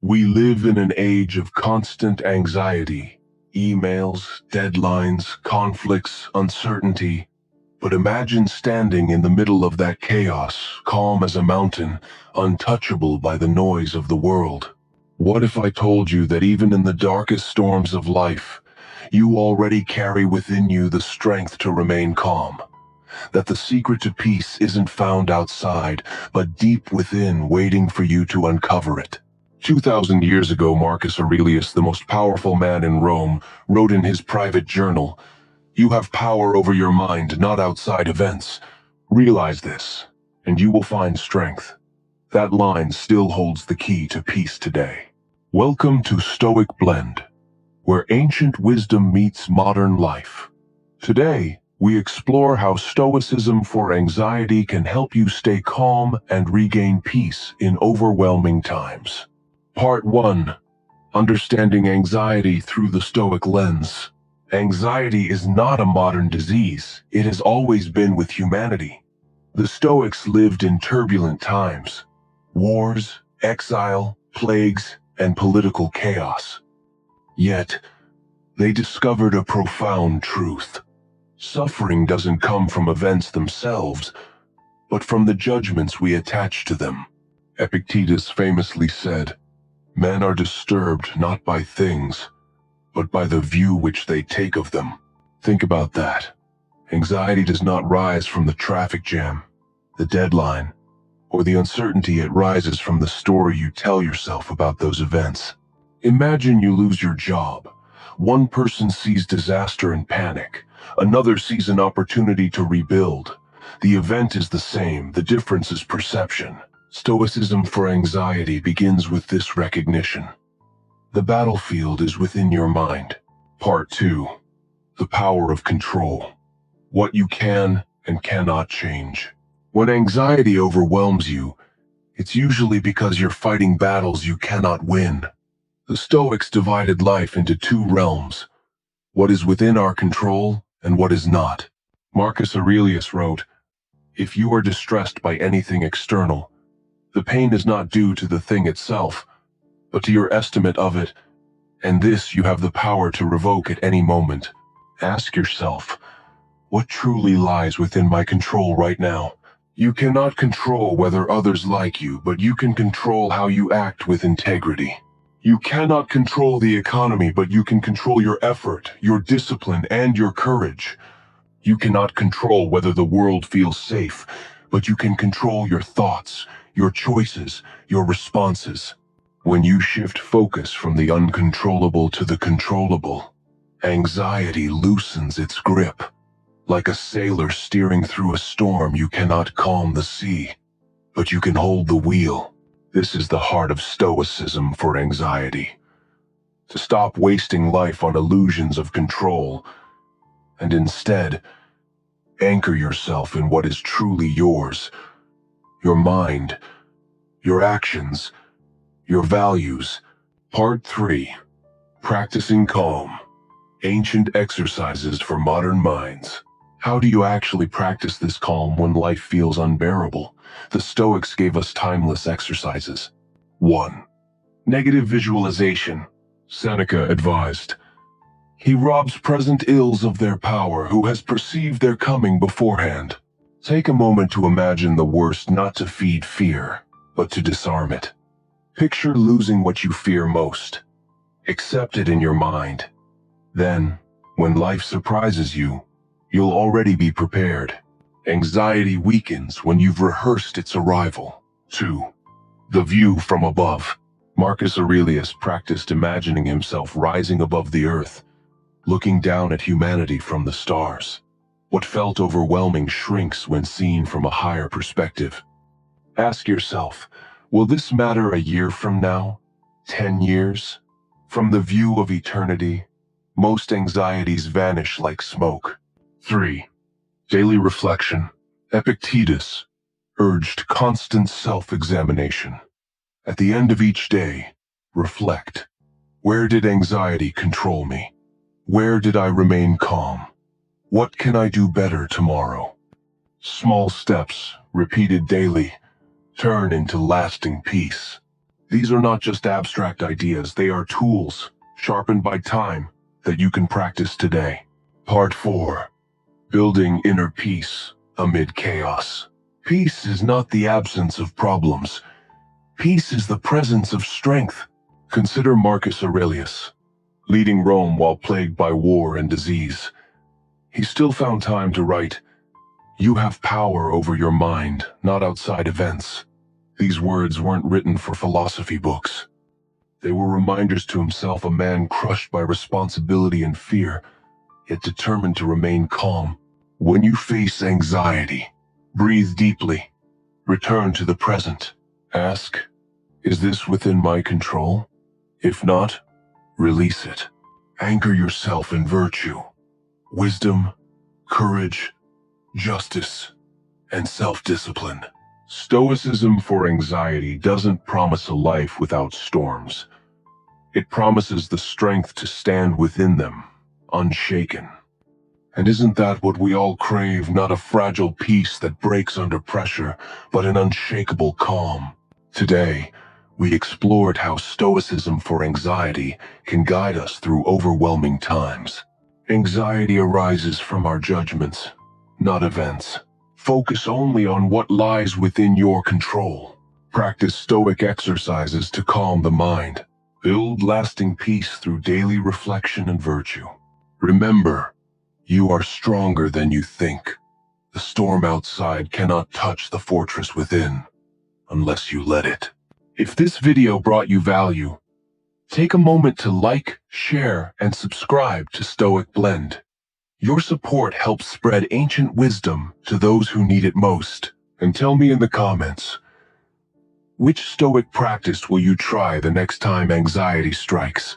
We live in an age of constant anxiety, emails, deadlines, conflicts, uncertainty. But imagine standing in the middle of that chaos, calm as a mountain, untouchable by the noise of the world. What if I told you that even in the darkest storms of life, you already carry within you the strength to remain calm? That the secret to peace isn't found outside, but deep within, waiting for you to uncover it. 2,000 years ago, Marcus Aurelius, the most powerful man in Rome, wrote in his private journal, "You have power over your mind, not outside events. Realize this, and you will find strength." That line still holds the key to peace today. Welcome to Stoic Blend, where ancient wisdom meets modern life. Today, we explore how Stoicism for anxiety can help you stay calm and regain peace in overwhelming times. Part 1. Understanding anxiety through the Stoic lens. Anxiety is not a modern disease. It has always been with humanity. The Stoics lived in turbulent times. Wars, exile, plagues, and political chaos. Yet, they discovered a profound truth. Suffering doesn't come from events themselves, but from the judgments we attach to them. Epictetus famously said, "Men are disturbed not by things, but by the view which they take of them." Think about that. Anxiety does not rise from the traffic jam, the deadline, or the uncertainty. It rises from the story you tell yourself about those events. Imagine you lose your job. One person sees disaster and panic. Another sees an opportunity to rebuild. The event is the same, the difference is perception. Stoicism for anxiety begins with this recognition. The battlefield is within your mind. Part 2. The power of control. What you can and cannot change. When anxiety overwhelms you, it's usually because you're fighting battles you cannot win. The Stoics divided life into two realms: what is within our control and what is not. Marcus Aurelius wrote, "If you are distressed by anything external, the pain is not due to the thing itself, but to your estimate of it, and this you have the power to revoke at any moment." Ask yourself, what truly lies within my control right now? You cannot control whether others like you, but you can control how you act with integrity. You cannot control the economy, but you can control your effort, your discipline, and your courage. You cannot control whether the world feels safe, but you can control your thoughts, your choices, your responses. When you shift focus from the uncontrollable to the controllable, anxiety loosens its grip. Like a sailor steering through a storm, you cannot calm the sea, but you can hold the wheel. This is the heart of Stoicism for anxiety. To stop wasting life on illusions of control, and instead, anchor yourself in what is truly yours. Your mind, your actions, your values. Part 3. Practicing calm. Ancient exercises for modern minds. How do you actually practice this calm when life feels unbearable? The Stoics gave us timeless exercises. 1. Negative visualization. Seneca advised, "He robs present ills of their power who has perceived their coming beforehand." Take a moment to imagine the worst, not to feed fear, but to disarm it. Picture losing what you fear most. Accept it in your mind. Then, when life surprises you, you'll already be prepared. Anxiety weakens when you've rehearsed its arrival. 2. The view from above. Marcus Aurelius practiced imagining himself rising above the earth, looking down at humanity from the stars. What felt overwhelming shrinks when seen from a higher perspective. Ask yourself, will this matter a year from now? 10 years? From the view of eternity, most anxieties vanish like smoke. 3. Daily reflection. Epictetus urged constant self-examination. At the end of each day, reflect. Where did anxiety control me? Where did I remain calm? What can I do better tomorrow? Small steps, repeated daily, turn into lasting peace. These are not just abstract ideas, they are tools, sharpened by time, that you can practice today. Part 4. Building inner peace amid chaos. Peace is not the absence of problems. Peace is the presence of strength. Consider Marcus Aurelius, leading Rome while plagued by war and disease. He still found time to write, "You have power over your mind, not outside events." These words weren't written for philosophy books. They were reminders to himself, a man crushed by responsibility and fear, yet determined to remain calm. When you face anxiety, breathe deeply. Return to the present. Ask, is this within my control? If not, release it. Anchor yourself in virtue, wisdom, courage, justice, and self-discipline. Stoicism for anxiety doesn't promise a life without storms. It promises the strength to stand within them, unshaken. And isn't that what we all crave? Not a fragile peace that breaks under pressure, but an unshakable calm. Today, we explored how Stoicism for anxiety can guide us through overwhelming times. Anxiety arises from our judgments, not events. Focus only on what lies within your control. Practice Stoic exercises to calm the mind. Build lasting peace through daily reflection and virtue. Remember, you are stronger than you think. The storm outside cannot touch the fortress within, unless you let it. If this video brought you value, take a moment to like, share, and subscribe to Stoic Blend. Your support helps spread ancient wisdom to those who need it most. And tell me in the comments, which Stoic practice will you try the next time anxiety strikes?